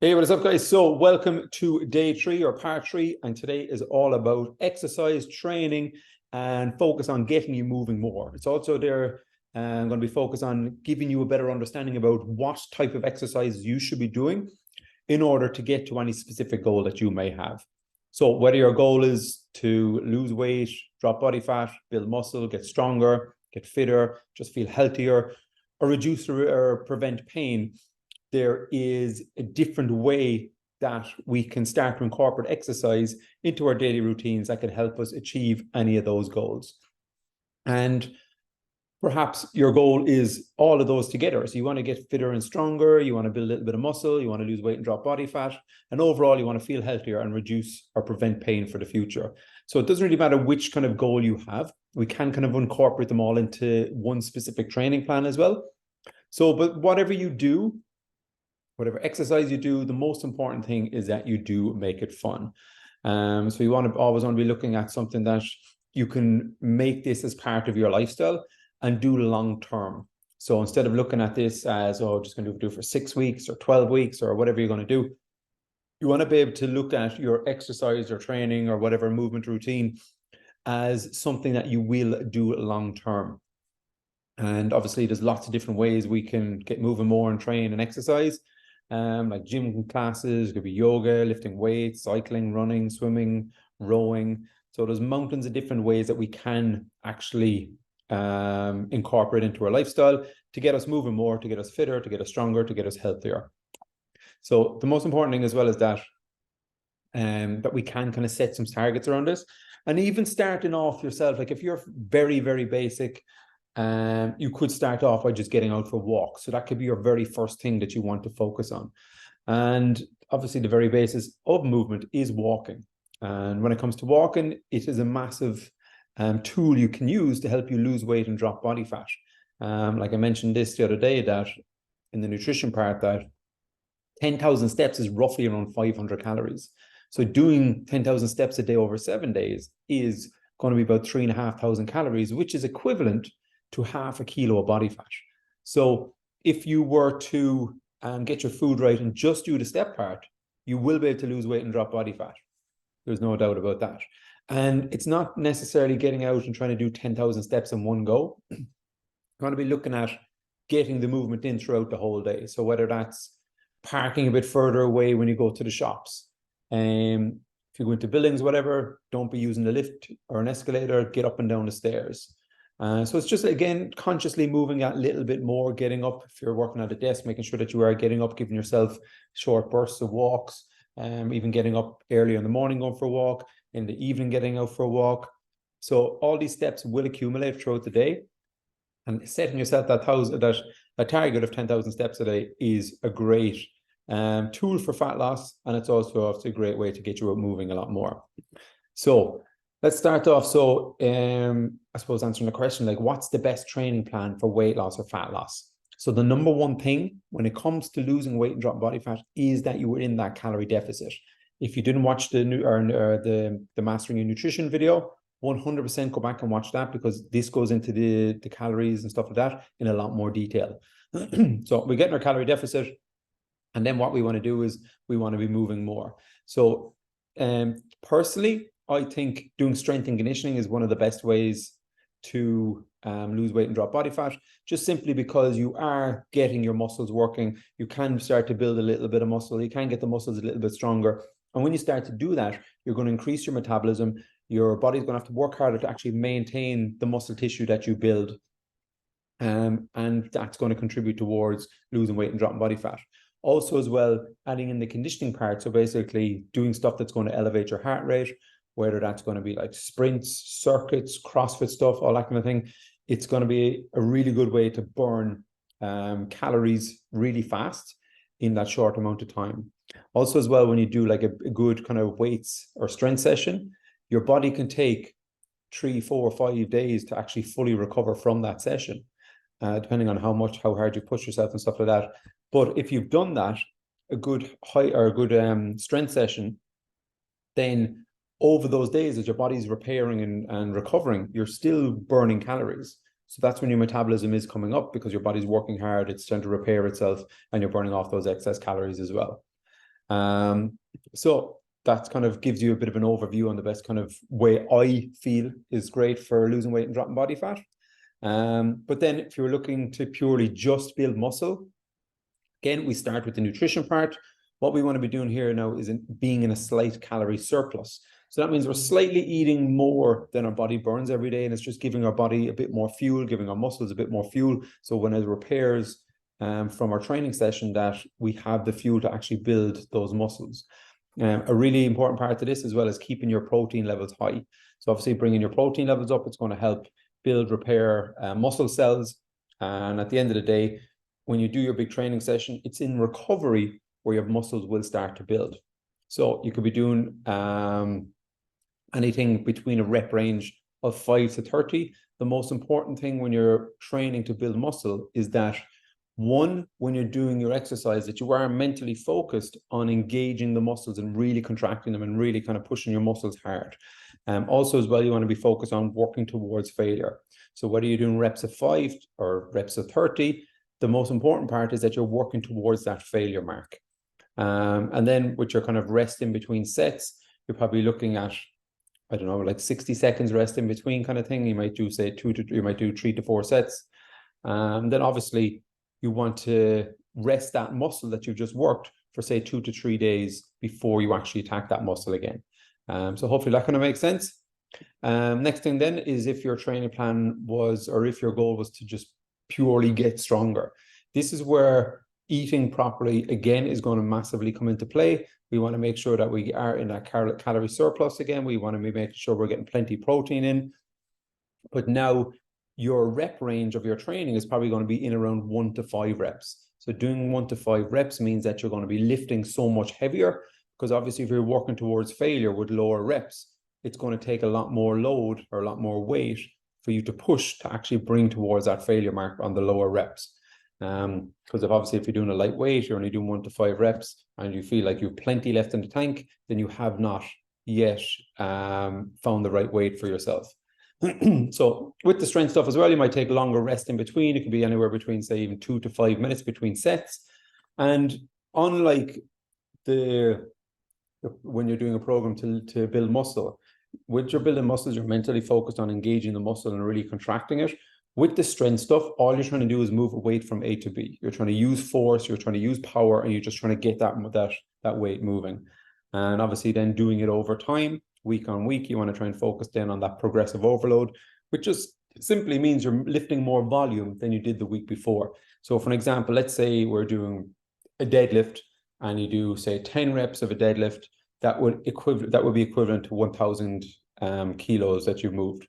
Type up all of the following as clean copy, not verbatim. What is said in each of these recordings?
Hey, what is up, guys? So, welcome to day three or part three. And today is all about exercise, training, and focus on getting you moving more. It's also there, I'm going to be focused on giving you a better understanding about what type of exercise you should be doing in order to get to any specific goal that you may have. So, whether your goal is to lose weight, drop body fat, build muscle, get stronger, get fitter, just feel healthier, or reduce or prevent pain, there is a different way that we can start to incorporate exercise into our daily routines that can help us achieve any of those goals. And perhaps your goal is all of those together. So you want to get fitter and stronger, you want to build a little bit of muscle, you want to lose weight and drop body fat, and overall you want to feel healthier and reduce or prevent pain for the future. So it doesn't really matter which kind of goal you have. We can kind of incorporate them all into one specific training plan as well. So, but whatever you do, whatever exercise you do, the most important thing is that you do make it fun. So you always want to be looking at something that you can make this as part of your lifestyle and do long term. So instead of looking at this as, oh, just going to do it for 6 weeks or 12 weeks or whatever you're going to do, you want to be able to look at your exercise or training or whatever movement routine as something that you will do long term. And obviously, there's lots of different ways we can get moving more and train and exercise. Like gym classes, it could be yoga, lifting weights, cycling, running, swimming, rowing. So there's mountains of different ways that we can actually incorporate into our lifestyle to get us moving more, to get us fitter, to get us stronger, to get us healthier. So the most important thing as well is that that we can kind of set some targets around this. And even starting off yourself, like if you're very, very basic, you could start off by just getting out for walks. So that could be your very first thing that you want to focus on. And obviously the very basis of movement is walking. And when it comes to walking, it is a massive tool you can use to help you lose weight and drop body fat. Like I mentioned this the other day, that in the nutrition part, that 10,000 steps is roughly around 500 calories. So doing 10,000 steps a day over 7 days is going to be about 3,500 calories, which is equivalent to half a kilo of body fat. So if you were to get your food right and just do the step part, you will be able to lose weight and drop body fat. There's no doubt about that. And it's not necessarily getting out and trying to do 10,000 steps in one go. You're going to be looking at getting the movement in throughout the whole day. So whether that's parking a bit further away when you go to the shops, if you go into buildings, whatever, don't be using the lift or an escalator, get up and down the stairs. So it's just, again, consciously moving a little bit more, getting up. If you're working at a desk, making sure that you are getting up, giving yourself short bursts of walks, even getting up early in the morning, going for a walk, in the evening, getting out for a walk. So all these steps will accumulate throughout the day. And setting yourself that a target of 10,000 steps a day is a great tool for fat loss. And it's also obviously a great way to get you out moving a lot more. So let's start off. So I suppose answering the question, like, what's the best training plan for weight loss or fat loss? So the number one thing when it comes to losing weight and drop body fat is that you were in that calorie deficit. If you didn't watch the Mastering Your Nutrition video, 100% go back and watch that, because this goes into the calories and stuff like that in a lot more detail. So we get in our calorie deficit, and then what we want to do is we want to be moving more. So personally, I think doing strength and conditioning is one of the best ways to lose weight and drop body fat, just simply because you are getting your muscles working. You can start to build a little bit of muscle. You can get the muscles a little bit stronger. And when you start to do that, you're going to increase your metabolism. Your body's going to have to work harder to actually maintain the muscle tissue that you build. And that's going to contribute towards losing weight and dropping body fat. Also, as well, adding in the conditioning part. So basically doing stuff that's going to elevate your heart rate, whether that's going to be like sprints, circuits, CrossFit stuff, all that kind of thing. It's going to be a really good way to burn calories really fast in that short amount of time. Also, as well, when you do like a good kind of weights or strength session, your body can take 3, 4, 5 days to actually fully recover from that session, depending on how hard you push yourself and stuff like that. But if you've done that, a good strength session, then over those days, as your body's repairing and recovering, you're still burning calories. So that's when your metabolism is coming up, because your body's working hard, it's trying to repair itself, and you're burning off those excess calories as well. So that kind of gives you a bit of an overview on the best kind of way I feel is great for losing weight and dropping body fat. But then if you're looking to purely just build muscle, again, we start with the nutrition part. What we want to be doing here now is being in a slight calorie surplus. So that means we're slightly eating more than our body burns every day, and it's just giving our body a bit more fuel, giving our muscles a bit more fuel. So when it repairs from our training session, that we have the fuel to actually build those muscles. A really important part of this as well is keeping your protein levels high. So obviously bringing your protein levels up, it's going to help build, repair muscle cells. And at the end of the day, when you do your big training session, it's in recovery where your muscles will start to build. So you could be doing anything between a rep range of 5 to 30. The most important thing when you're training to build muscle is that, one, when you're doing your exercise, that you are mentally focused on engaging the muscles and really contracting them and really kind of pushing your muscles hard. Also as well, you want to be focused on working towards failure. So whether you're doing reps of 5 or reps of 30, the most important part is that you're working towards that failure mark. And then with your kind of rest in between sets, you're probably looking at, I don't know, like 60 seconds rest in between kind of thing. You might do, say, 3 to 4 sets. Then obviously you want to rest that muscle that you've just worked for, say, 2 to 3 days before you actually attack that muscle again. So hopefully that kind of makes sense. Next thing then is if your training plan was, or if your goal was to just purely get stronger. This is where eating properly, again, is going to massively come into play. We want to make sure that we are in that calorie surplus again. We want to be making sure we're getting plenty of protein in. But now your rep range of your training is probably going to be in around 1 to 5 reps. So doing 1 to 5 reps means that you're going to be lifting so much heavier, because obviously if you're working towards failure with lower reps, it's going to take a lot more load or a lot more weight for you to push to actually bring towards that failure mark on the lower reps. Because if you're doing a lightweight, you're only doing 1 to 5 reps and you feel like you have plenty left in the tank, then you have not yet found the right weight for yourself. So with the strength stuff as well, you might take longer rest in between. It could be anywhere between, say, even 2 to 5 minutes between sets. And unlike when you're doing a program to build muscle, with your building muscles, you're mentally focused on engaging the muscle and really contracting it. With the strength stuff, all you're trying to do is move a weight from A to B. You're trying to use force, you're trying to use power, and you're just trying to get that weight moving. And obviously then doing it over time, week on week, you want to try and focus then on that progressive overload, which just simply means you're lifting more volume than you did the week before. So for an example, let's say we're doing a deadlift and you do, say, 10 reps of a deadlift, that would be equivalent to 1,000 kilos that you've moved.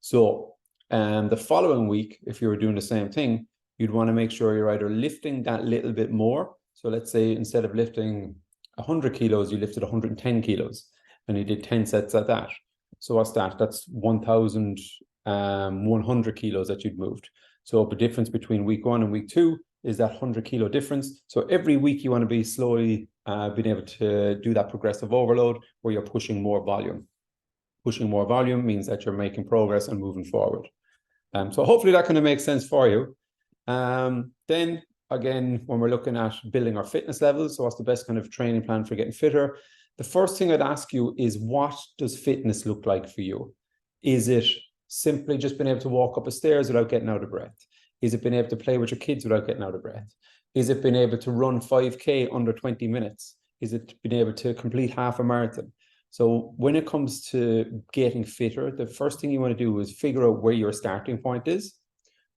So the following week, if you were doing the same thing, you'd want to make sure you're either lifting that little bit more. So let's say instead of lifting 100 kilos, you lifted 110 kilos and you did 10 sets at that. So what's that? That's 1,100 kilos that you'd moved. So the difference between week 1 and week 2 is that 100 kilo difference. So every week you want to be slowly being able to do that progressive overload where you're pushing more volume. Pushing more volume means that you're making progress and moving forward. So hopefully that kind of makes sense for you. Then again, when we're looking at building our fitness levels, so what's the best kind of training plan for getting fitter? The first thing I'd ask you is, what does fitness look like for you? Is it simply just being able to walk up the stairs without getting out of breath? Is it being able to play with your kids without getting out of breath? Is it being able to run 5K under 20 minutes? Is it being able to complete half a marathon? So when it comes to getting fitter, the first thing you want to do is figure out where your starting point is.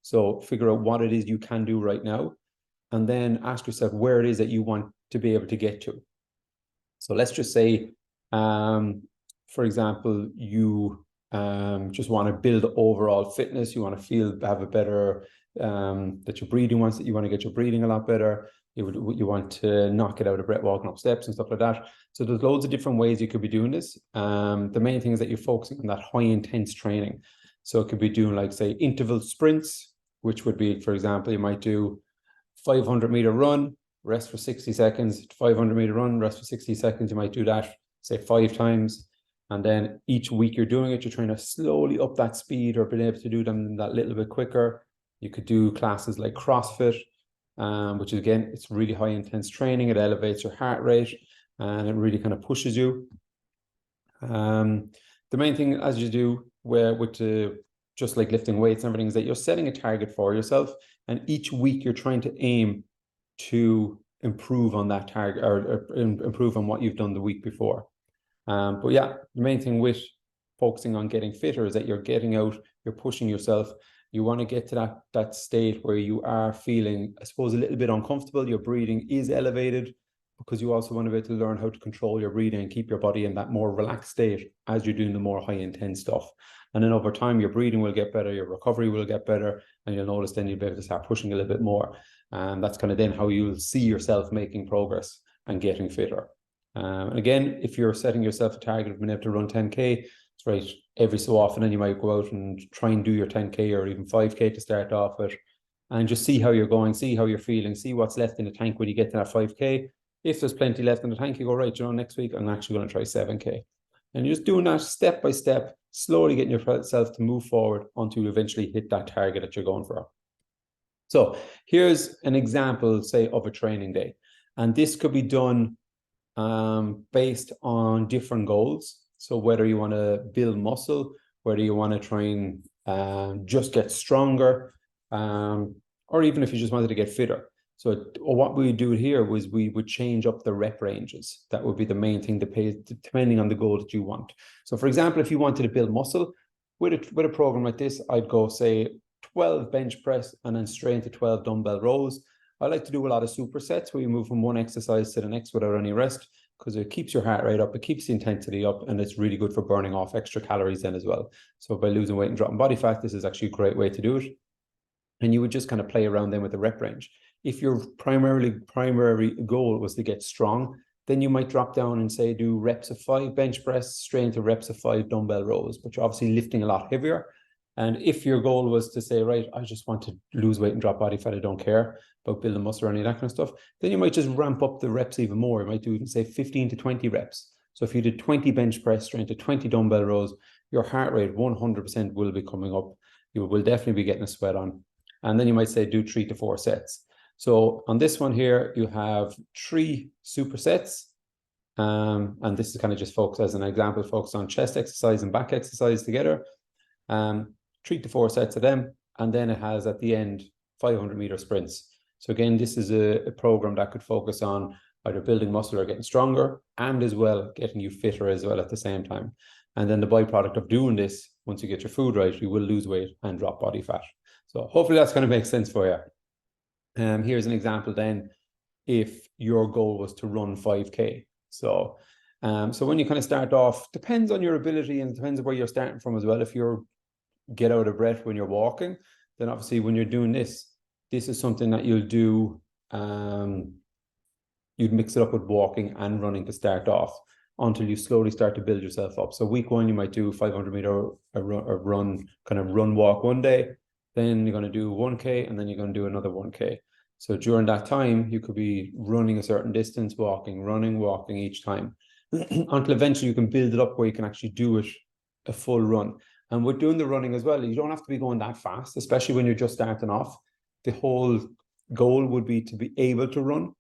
So figure out what it is you can do right now, and then ask yourself where it is that you want to be able to get to. So let's just say, for example, you just want to build overall fitness. You want to have a better, that your breathing wants, that you want to get your breathing a lot better. You want to knock it out of breath walking up steps and stuff like that. So there's loads of different ways you could be doing this. The main thing is that you're focusing on that high intense training. So it could be doing, like, say, interval sprints, which would be, for example, you might do 500-meter run, rest for 60 seconds, 500-meter run, rest for 60 seconds. You might do that, say, 5 times. And then each week you're doing it, you're trying to slowly up that speed or being able to do them that little bit quicker. You could do classes like CrossFit. which is, again, it's really high intense training. It elevates your heart rate and it really kind of pushes you. The main thing as you do just like lifting weights and everything is that you're setting a target for yourself, and each week you're trying to aim to improve on that target or improve on what you've done the week before. But yeah, the main thing with focusing on getting fitter is that you're getting out, you're pushing yourself. You want to get to that state where you are feeling, I suppose, a little bit uncomfortable. Your breathing is elevated, because you also want to be able to learn how to control your breathing and keep your body in that more relaxed state as you're doing the more high intense stuff. And then over time, your breathing will get better, your recovery will get better, and you'll notice then you'll be able to start pushing a little bit more. And that's kind of then how you'll see yourself making progress and getting fitter. And again, if you're setting yourself a target of being able to run 10K, it's right every so often, and you might go out and try and do your 10K or even 5K to start off with, and just see how you're going, see how you're feeling, see what's left in the tank when you get to that 5K. If there's plenty left in the tank, you go, right, next week I'm actually going to try 7K. And you're just doing that step by step, slowly getting yourself to move forward until you eventually hit that target that you're going for. So here's an example, say, of a training day. And this could be done based on different goals. So whether you want to build muscle, whether you want to try and just get stronger, or even if you just wanted to get fitter. So what we do here was we would change up the rep ranges. That would be the main thing depending on the goal that you want. So for example, if you wanted to build muscle, with a program like this, I'd go, say, 12 bench press and then straight into 12 dumbbell rows. I like to do a lot of supersets where you move from one exercise to the next without any rest, because it keeps your heart rate up, it keeps the intensity up, and it's really good for burning off extra calories then as well. So by losing weight and dropping body fat, this is actually a great way to do it. And you would just kind of play around then with the rep range. If your primary goal was to get strong, then you might drop down and say do reps of 5 bench press straight into reps of 5 dumbbell rows, but you're obviously lifting a lot heavier. And if your goal was to say, right, I just want to lose weight and drop body fat, I don't care about building muscle or any of that kind of stuff, then you might just ramp up the reps even more. You might do, say, 15 to 20 reps. So if you did 20 bench press straight into 20 dumbbell rows, your heart rate 100% will be coming up. You will definitely be getting a sweat on. And then you might say do 3 to 4 sets. So on this one here, you have 3 supersets. And this is kind of just focused as an example, focused on chest exercise and back exercise together. 3 to 4 sets of them. And then it has at the end 500-meter sprints. So again, this is a program that could focus on either building muscle or getting stronger, and as well getting you fitter as well at the same time. And then the byproduct of doing this, once you get your food right, you will lose weight and drop body fat. So hopefully that's going to make sense for you. Here's an example then, if your goal was to run 5K. So when you kind of start off, depends on your ability and depends on where you're starting from as well. If you're get out of breath when you're walking, then obviously when you're doing this is something that you'll do. You'd mix it up with walking and running to start off until you slowly start to build yourself up. So week 1, you might do 500-meter run, kind of run walk one day. Then you're going to do 1K, and then you're going to do another 1K. So during that time, you could be running a certain distance, running, walking each time, until eventually you can build it up where you can actually do it a full run. And with doing the running as well, you don't have to be going that fast, especially when you're just starting off. The whole goal would be to be able to run.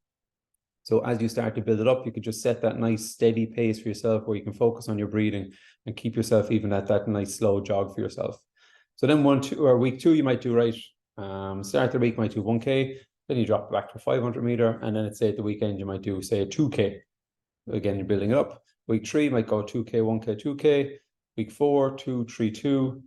So as you start to build it up, you could just set that nice steady pace for yourself where you can focus on your breathing and keep yourself even at that nice slow jog for yourself. So then week 2, you might do, right, start the week, might do 1K, then you drop back to 500-meter, and then say at the weekend, you might do, say, a 2K. Again, you're building it up. Week 3 might go 2K, 1K, 2K. Week 4, 2, 3, 2,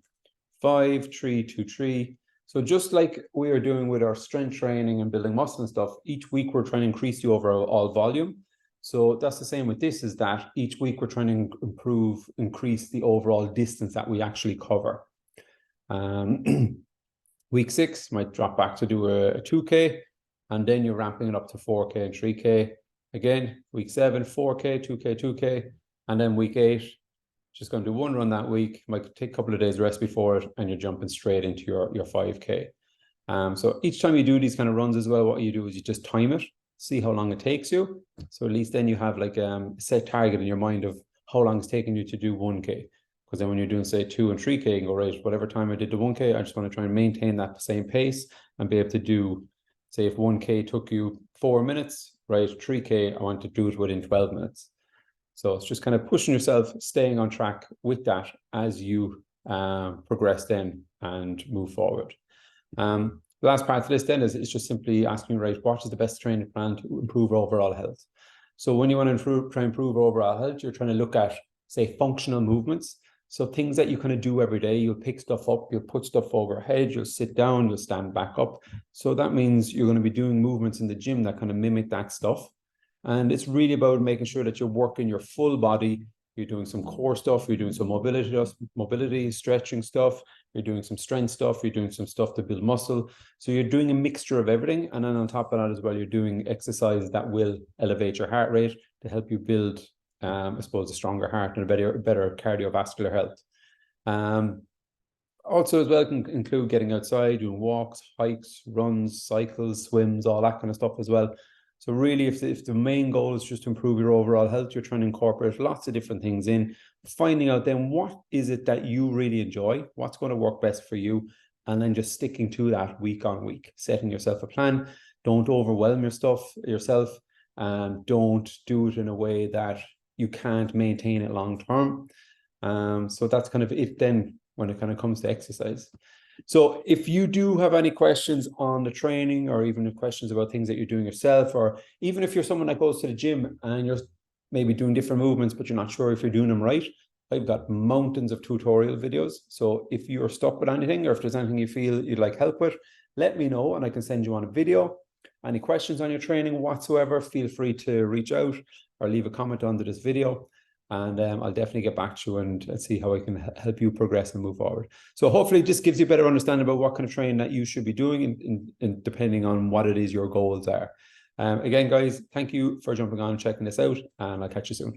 5, 3, 2, 3. So just like we are doing with our strength training and building muscle and stuff, each week we're trying to increase the overall volume. So that's the same with this, is that each week we're trying to increase the overall distance that we actually cover. Week 6 might drop back to do a 2K, and then you're ramping it up to 4K and 3K. Again, week 7, 4K, 2K, 2K, and then week 8, just going to do 1 run that week, might take a couple of days rest before it, and you're jumping straight into your 5K. So each time you do these kind of runs as well, what you do is you just time it, see how long it takes you. So at least then you have like a set target in your mind of how long it's taking you to do 1K. Because then when you're doing, say, 2 and 3K, you can go, right, whatever time I did the 1K, I just want to try and maintain that same pace and be able to do, Say if 1K took you 4 minutes, right? 3K, I want to do it within 12 minutes. So it's just kind of pushing yourself, staying on track with that as you progress then and move forward. The last part of this then is just simply asking, right, what is the best training plan to improve overall health? So when you want to try and improve overall health, you're trying to look at, say, functional movements. So things that you kind of do every day, you'll pick stuff up, you'll put stuff overhead, you'll sit down, you'll stand back up. So that means you're going to be doing movements in the gym that kind of mimic that stuff. And it's really about making sure that you're working your full body. You're doing some core stuff, you're doing some mobility, stretching stuff, you're doing some strength stuff, you're doing some stuff to build muscle. So you're doing a mixture of everything. And then on top of that as well, you're doing exercise that will elevate your heart rate to help you build, I suppose, a stronger heart and a better cardiovascular health. Also as well can include getting outside, doing walks, hikes, runs, cycles, swims, all that kind of stuff as well. So really, if the main goal is just to improve your overall health, you're trying to incorporate lots of different things in, finding out then what is it that you really enjoy, what's going to work best for you, and then just sticking to that week on week, setting yourself a plan. Don't overwhelm yourself, and don't do it in a way that you can't maintain it long term. So that's kind of it then when it kind of comes to exercise. So if you do have any questions on the training, or even questions about things that you're doing yourself, or even if you're someone that goes to the gym and you're maybe doing different movements, but you're not sure if you're doing them right, I've got mountains of tutorial videos. So if you're stuck with anything, or if there's anything you feel you'd like help with, let me know and I can send you on a video. Any questions on your training whatsoever, feel free to reach out or leave a comment under this video. And I'll definitely get back to you and see how I can help you progress and move forward. So hopefully it just gives you a better understanding about what kind of training that you should be doing in depending on what it is your goals are. Again, guys, thank you for jumping on and checking this out, and I'll catch you soon.